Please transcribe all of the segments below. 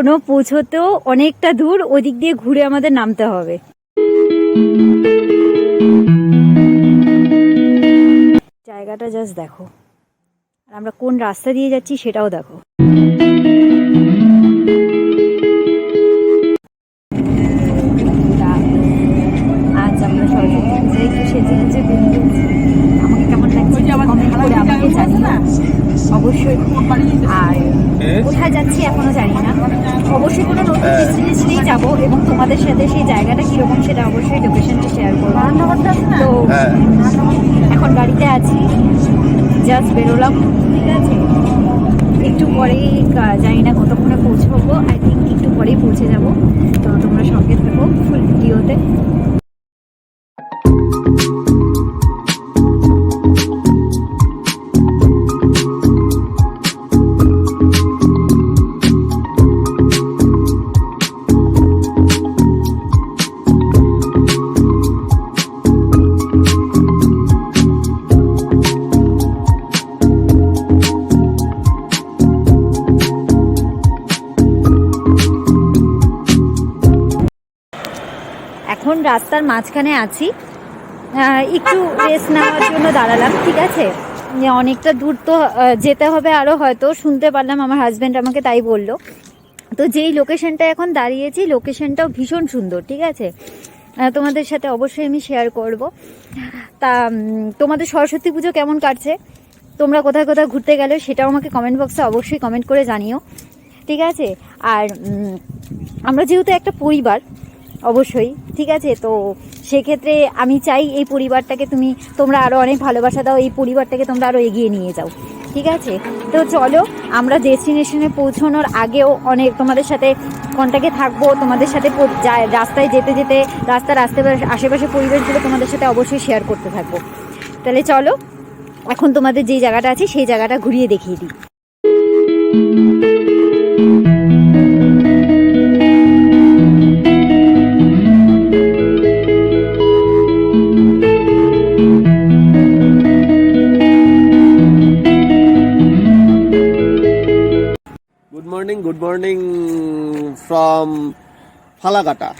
এখনো পৌঁছতেও অনেকটা দূর, ওদিক দিয়ে ঘুরে আমাদের নামতে হবে। জায়গাটা জাস্ট দেখো, আর আমরা কোন রাস্তা দিয়ে যাচ্ছি সেটাও দেখো। আজ আমরা সরস্বতী একটু সেজে গুজে বেরিয়েছি। আমাকে কেমন লাগছে কমেন্ট করে আমাকে জানিও অবশ্যই। আর কোথায় যাচ্ছি এখনো জানি না, অবশ্যই কোনো নতুন ডেস্টিনেশনেই যাবো এবং তোমাদের সাথে সেই জায়গাটা কিরকম সেটা অবশ্যই লোকেশনটা শেয়ার করবো। তো এখন গাড়িতে আছি, জাস্ট বেরোলাম, ঠিক আছে। একটু পরেই জানি না কতক্ষণে পৌঁছবো, আই থিঙ্ক একটু পরেই পৌঁছে যাব। তো তোমরা সঙ্গে থাকো ফুল ভিডিওতে। এখন রাস্তার মাঝখানে আছি, একটু রেস্ট নেওয়ার জন্য দাঁড়ালাম, ঠিক আছে। অনেকটা দূর তো যেতে হবে আরও, হয়তো শুনতে পারলাম, আমার হাজব্যান্ড আমাকে তাই বললো। তো যেই লোকেশনটা এখন দাঁড়িয়েছি, লোকেশনটাও ভীষণ সুন্দর, ঠিক আছে। তোমাদের সাথে অবশ্যই আমি শেয়ার করব। তা তোমাদের সরস্বতী পুজো কেমন কাটছে, তোমরা কোথায় কোথায় ঘুরতে গেলে সেটাও আমাকে কমেন্ট বক্সে অবশ্যই কমেন্ট করে জানিও, ঠিক আছে। আর আমরা যেহেতু একটা পরিবার অবশ্যই, ঠিক আছে, তো সেক্ষেত্রে আমি চাই এই পরিবারটাকে তোমরা আরও অনেক ভালোবাসা দাও, এই পরিবারটাকে তোমরা আরও এগিয়ে নিয়ে যাও, ঠিক আছে। তো চলো, আমরা ডেস্টিনেশনে পৌঁছানোর আগেও অনেক তোমাদের সাথে কন্ট্যাক্টে থাকবো, তোমাদের সাথে রাস্তায় যেতে যেতে রাস্তার আশেপাশে পরিবেশগুলো তোমাদের সাথে অবশ্যই শেয়ার করতে থাকবো। তাহলে চলো, এখন তোমাদের যেই জায়গাটা আছে সেই জায়গাটা ঘুরিয়ে দেখিয়ে দিই। Good morning from Falakata.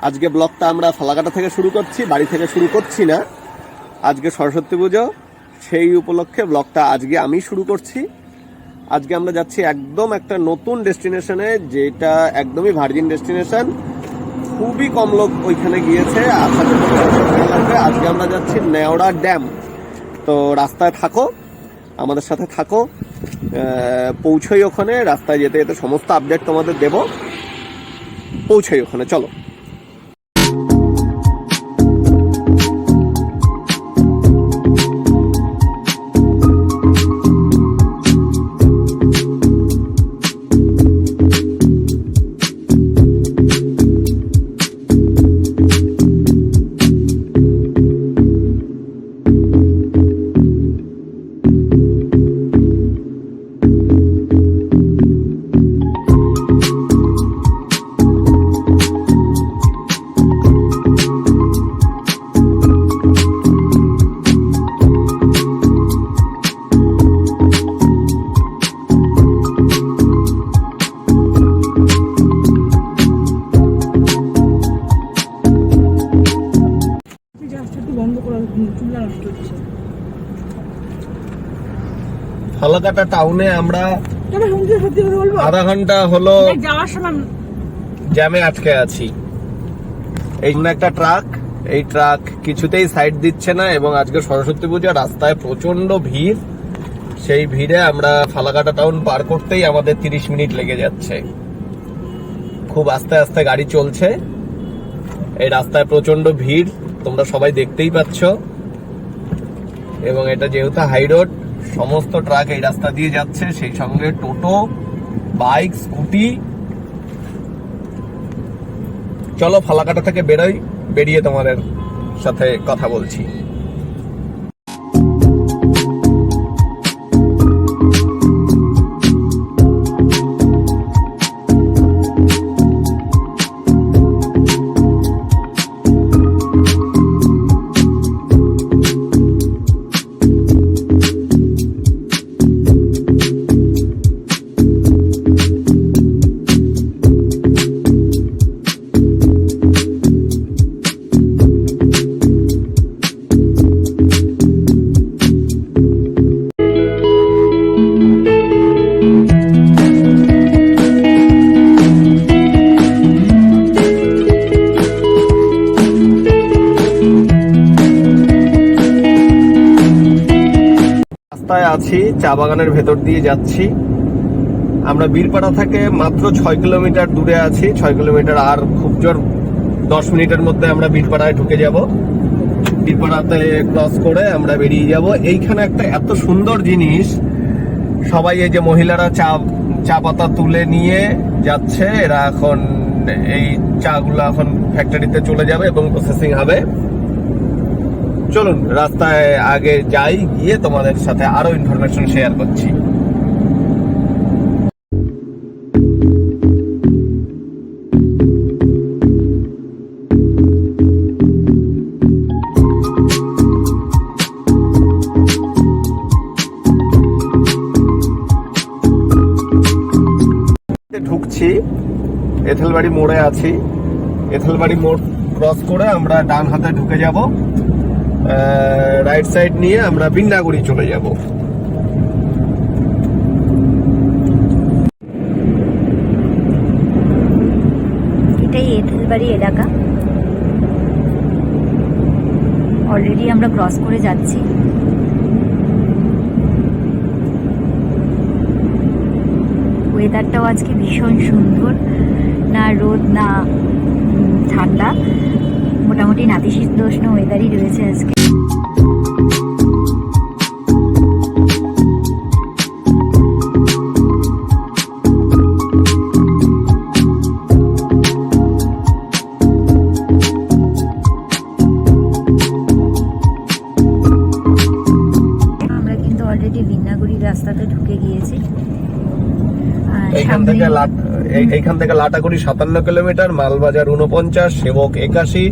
আজকে ব্লগটা আমরা ফালাকাটা থেকে শুরু করছি, বাড়ি থেকে শুরু করছি না। আজকে সরস্বতী পুজো, সেই উপলক্ষে ব্লগটা আজকে আমি শুরু করছি। আজকে আমরা যাচ্ছি একদম একটা নতুন ডেস্টিনেশনে, যেটা একদমই ভার্জিন ডেস্টিনেশন, খুবই কম লোক ওইখানে গিয়েছে। আজকে আমরা যাচ্ছি নেওড়া ড্যাম। তো রাস্তায় থাকো, আমাদের সাথে থাকো, পৌঁছই ওখানে। রাস্তায় যেতে যেতে সমস্ত আপডেট তোমাদের দেব, পৌঁছই ওখানে, চলো। ফালাকাটা টাউনে আমরা আধা ঘন্টা হলো যাওয়ার সময় জ্যামে আটকে আছি। এই একটা ট্রাক, এই ট্রাক কিছুতেই সাইড দিচ্ছে না, এবং আজকে সরস্বতী পূজা, রাস্তায় প্রচন্ড ভিড়। সেই ভিড়ে আমরা ফালাকাটা টাউন পার করতেই আমাদের 30 মিনিট লেগে যাচ্ছে। খুব আস্তে আস্তে গাড়ি চলছে, এই রাস্তায় প্রচন্ড ভিড়, তোমরা সবাই দেখতেই পাচ্ছ। এবং এটা যেহেতু হাই রোড, সমস্ত ট্রাক এই রাস্তা দিয়ে যাচ্ছে, সেই সঙ্গে টোটো, বাইক, স্কুটি। চলো ফালাকাটা থেকে বেরোই, বেরিয়ে তোমাদের সাথে কথা বলছি। রাস্তায় আছি, চা বাগানের ভেতর দিয়ে যাচ্ছি। আমরা বীরপাড়া থেকে মাত্র 6 কিলোমিটার দূরে আছি। 6 কিলোমিটার, আর খুব জোর 10 মিনিটের মধ্যে আমরা বীরপাড়ায় ঢুকে যাব। বীরপাড়াতে ক্রস করে আমরা বেরিয়ে যাব। এইখানে একটা এত সুন্দর জিনিস, সবাই এই যে মহিলারা চা পাতা তুলে নিয়ে যাচ্ছে, এরা এখন এই চা গুলো এখন ফ্যাক্টরিতে চলে যাবে এবং প্রসেসিং হবে। চলুন রাস্তায় আগে যাই, গিয়ে তোমাদের সাথে আরো ইনফরমেশন শেয়ার করছি। ঢুকছি, এথেলবাড়ি মোড়ে আছি। এথেলবাড়ি মোড় ক্রস করে আমরা ডান হাতে ঢুকে যাব, রাইট সাইড নিয়ে আমরা বিন্নাগুড়ি চলে যাব। এটাই এথেলবাড়ি এলাকা। অলরেডি আমরা ক্রস করে যাচ্ছি। ওয়েদারটাও আজকে ভীষণ সুন্দর, না রোদ না ঠান্ডা, মোটামুটি নাতিশীতোষ্ণ ওয়েদারই রয়েছে আজকে। আমরা কিন্তু অলরেডি বিন্নাগুড়ি রাস্তাতে ঢুকে গিয়েছি। এইখান থেকে লাটাগুড়ি 57 কিলোমিটার, মালবাজার 49, সেবক 81,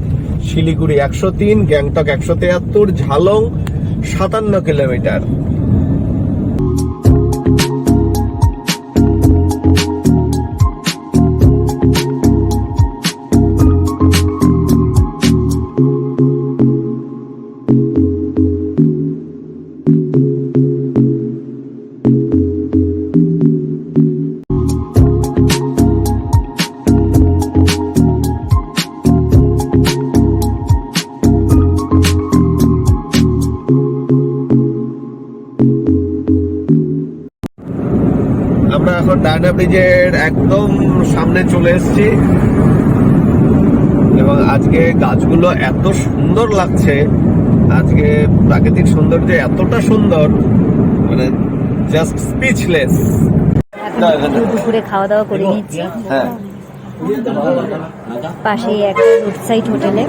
শিলিগুড়ি 103, গ্যাংটক 173, ঝালং 57 কিলোমিটার। আমরা এখন ডায়না ব্রিজের একদম সামনে চলে এসেছি এবং আজকে গাছগুলো এত সুন্দর লাগছে, আজকে প্রাকৃতিক সৌন্দর্য এতটা সুন্দর, মানে জাস্ট স্পিচলেস। দুপুরে খাওয়া দাওয়া করে নিচ্ছি হ্যাঁ, পাশেই একটা রোড সাইড হোটেলে।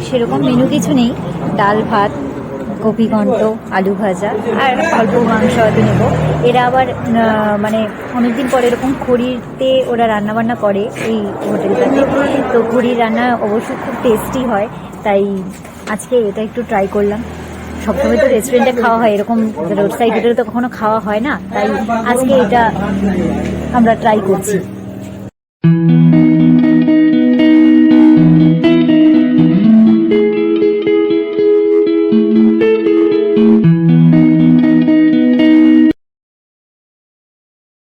সেরকম মেনু কিছু নেই, ডাল ভাত, কপি ঘন্ট, আলু ভাজা আর অল্প মাংস হয়তো নেব। এরা আবার মানে অনেকদিন পরে এরকম খড়িতে ওরা রান্নাবান্না করে এই হোটেলটাতে, তো খড়ির রান্না অবশ্যই খুব টেস্টি হয়, তাই আজকে এটা একটু ট্রাই করলাম। সবসময় তো রেস্টুরেন্টে খাওয়া হয়, এরকম রোড সাইড হোটেলে তো কখনো খাওয়া হয় না, তাই আজকে এটা আমরা ট্রাই করছি।